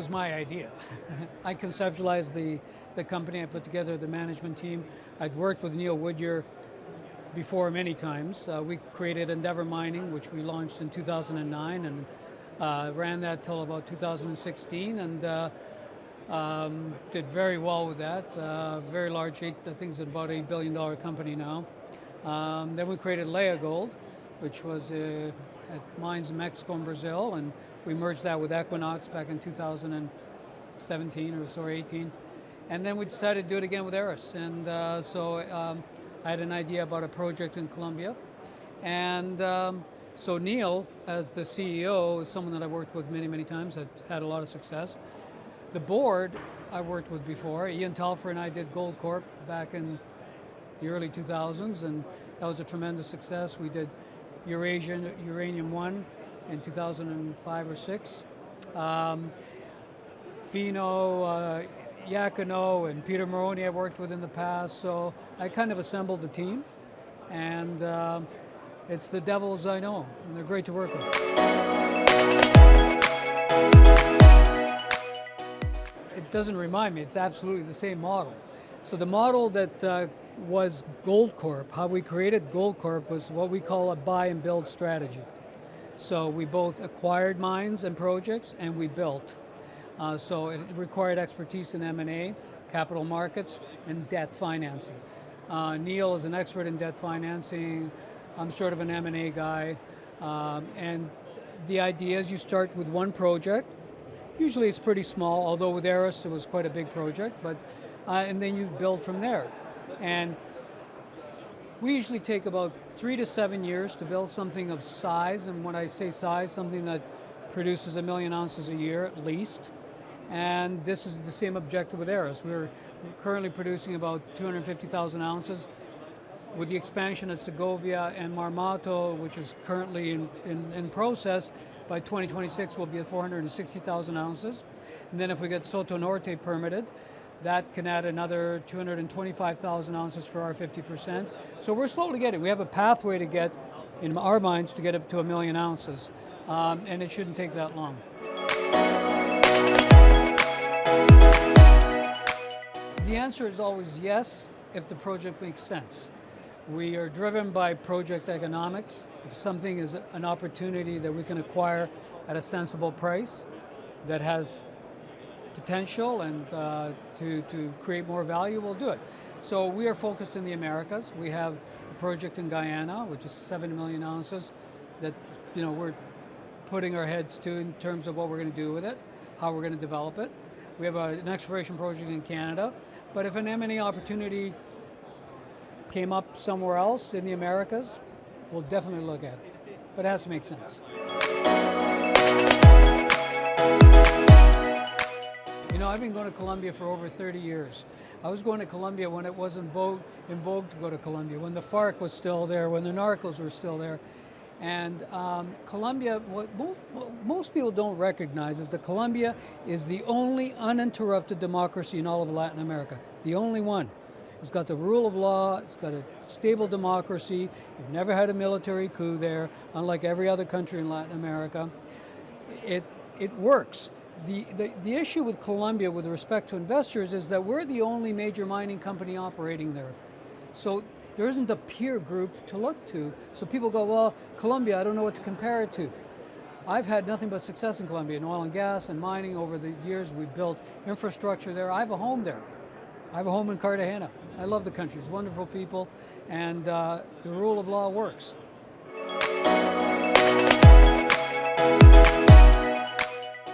was my idea. I conceptualized the company, I put together the management team. I'd worked with Neil Woodyer before many times. We created Endeavor Mining, which we launched in 2009, and ran that till about 2016, and did very well with that. Very large, I think it's about $8 billion company now. Then we created Leia Gold, which was at mines in Mexico and Brazil, and we merged that with Equinox back in 2017 or so, 18. And then we decided to do it again with Aris. And so I had an idea about a project in Colombia. And so Neil, as the CEO, is someone that I've worked with many, many times, had a lot of success. The board I worked with before. Ian Telfer and I did Gold Corp back in the early 2000s, and that was a tremendous success. We did Uranium One in 2005 or 6. Fino, Yakino, and Peter Maroney I've worked with in the past, so I kind of assembled the team, and it's the devils I know, and they're great to work with. It doesn't remind me, it's absolutely the same model. So the model that was Gold Corp, how we created Gold Corp, was what we call a buy and build strategy. So we both acquired mines and projects, and we built. So it required expertise in M&A, capital markets, and debt financing. Neil is an expert in debt financing. I'm sort of an M&A guy. And the idea is you start with one project. Usually it's pretty small, although with Aris it was quite a big project, but and then you build from there. And we usually take about 3 to 7 years to build something of size, and when I say size, something that produces 1 million ounces a year at least. And this is the same objective with Aris. We're currently producing about 250,000 ounces. With the expansion at Segovia and Marmato, which is currently in process, by 2026 we'll be at 460,000 ounces. And then if we get Soto Norte permitted, that can add another 225,000 ounces for our 50%. So we're slowly getting. We have a pathway to get, in our minds, to get up to 1 million ounces, and it shouldn't take that long. The answer is always yes, if the project makes sense. We are driven by project economics. If something is an opportunity that we can acquire at a sensible price that has potential and to create more value, we'll do it. So we are focused in the Americas. We have a project in Guyana, which is 7 million ounces, that we're putting our heads to in terms of what we're going to do with it, how we're going to develop it. We have an exploration project in Canada, but if an M&A opportunity came up somewhere else in the Americas, we'll definitely look at it, but it has to make sense. I've been going to Colombia for over 30 years. I was going to Colombia when it wasn't in vogue to go to Colombia, when the FARC was still there, when the narcos were still there. And Colombia, what most people don't recognize is that Colombia is the only uninterrupted democracy in all of Latin America. The only one. It's got the rule of law, it's got a stable democracy, you've never had a military coup there, unlike every other country in Latin America. It works. The issue with Colombia with respect to investors is that we're the only major mining company operating there. So there isn't a peer group to look to. So people go, well, Colombia, I don't know what to compare it to. I've had nothing but success in Colombia, in oil and gas and mining over the years. We've built infrastructure there. I have a home there. I have a home in Cartagena. I love the country. It's wonderful people, and the rule of law works.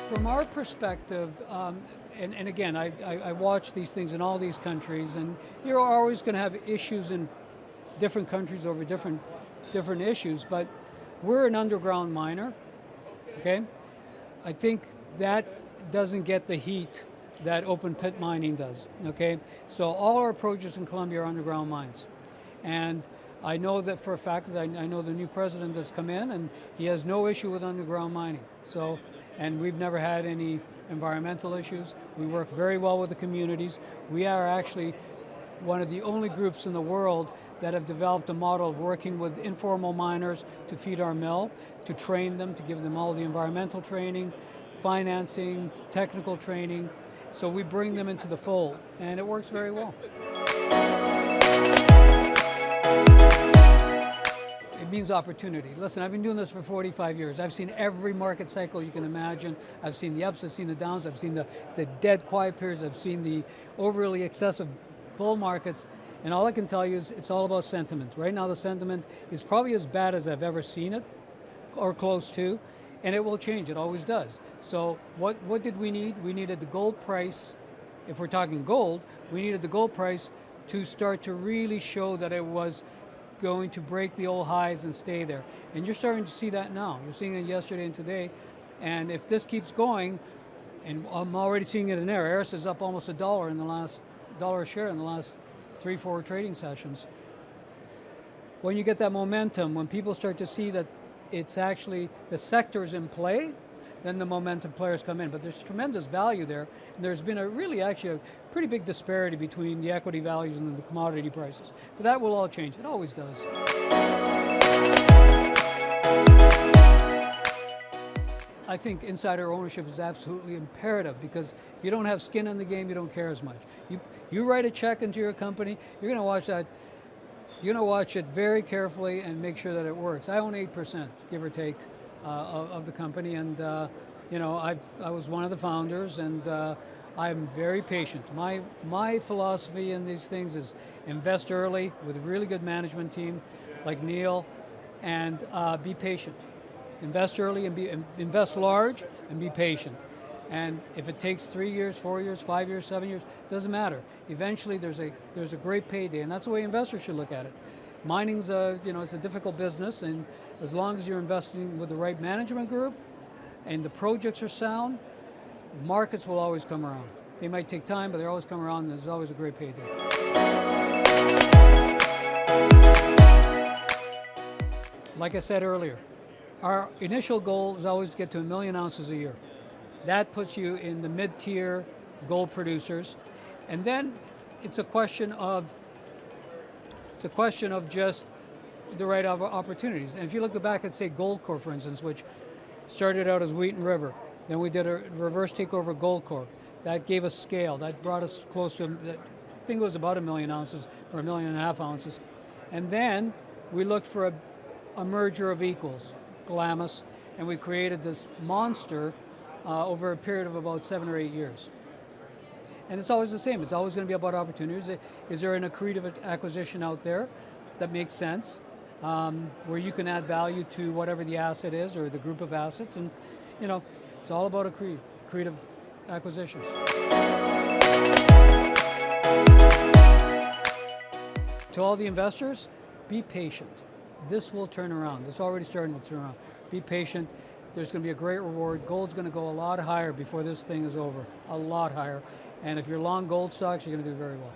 From our perspective, and again, I watch these things in all these countries, and you're always going to have issues in different countries over different issues, but we're an underground miner, okay? I think that doesn't get the heat that open pit mining does, okay? So all our projects in Colombia are underground mines. And I know that for a fact, because I know the new president has come in and he has no issue with underground mining. So, and we've never had any environmental issues. We work very well with the communities. We are actually one of the only groups in the world that have developed a model of working with informal miners to feed our mill, to train them, to give them all the environmental training, financing, technical training. So we bring them into the fold, and it works very well. It means opportunity. Listen, I've been doing this for 45 years. I've seen every market cycle you can imagine. I've seen the ups, I've seen the downs, I've seen the dead quiet periods, I've seen the overly excessive bull markets, and all I can tell you is it's all about sentiment. Right now the sentiment is probably as bad as I've ever seen it, or close to, and it will change, it always does. So what did we need? We needed the gold price. If we're talking gold, we needed the gold price to start to really show that it was going to break the old highs and stay there. And you're starting to see that now. You're seeing it yesterday and today. And if this keeps going, and I'm already seeing it in there, Aris is up almost $1 a share in the last 3-4 trading sessions. When you get that momentum, when people start to see that it's actually the sector's in play, then the momentum players come in. But there's tremendous value there. And there's been a pretty big disparity between the equity values and the commodity prices. But that will all change. It always does. I think insider ownership is absolutely imperative, because if you don't have skin in the game, you don't care as much. You write a check into your company, you're going to watch that. You're going to watch it very carefully and make sure that it works. I own 8%, give or take, of the company, and I was one of the founders, and I'm very patient. My philosophy in these things is invest early with a really good management team like Neil, and be patient. Invest early and invest large and be patient. And if it takes 3 years, 4 years, 5 years, 7 years, doesn't matter. Eventually, there's a great payday, and that's the way investors should look at it. Mining's it's a difficult business, and as long as you're investing with the right management group and the projects are sound, markets will always come around. They might take time, but they always come around, and there's always a great payday. Like I said earlier, our initial goal is always to get to 1 million ounces a year. That puts you in the mid-tier gold producers, and then it's a question of just the right opportunities. And if you look back at, say, Goldcorp, for instance, which started out as Wheaton River, then we did a reverse takeover of Goldcorp. That gave us scale. That brought us close to, I think it was about 1 million ounces or 1.5 million ounces. And then we looked for a merger of equals, Glamis, and we created this monster over a period of about 7 or 8 years. And it's always the same. It's always going to be about opportunities. Is there an accretive acquisition out there that makes sense, where you can add value to whatever the asset is or the group of assets? And, it's all about accretive acquisitions. To all the investors, be patient. This will turn around. It's already starting to turn around. Be patient. There's going to be a great reward. Gold's going to go a lot higher before this thing is over. A lot higher. And if you're long gold stocks, you're going to do very well.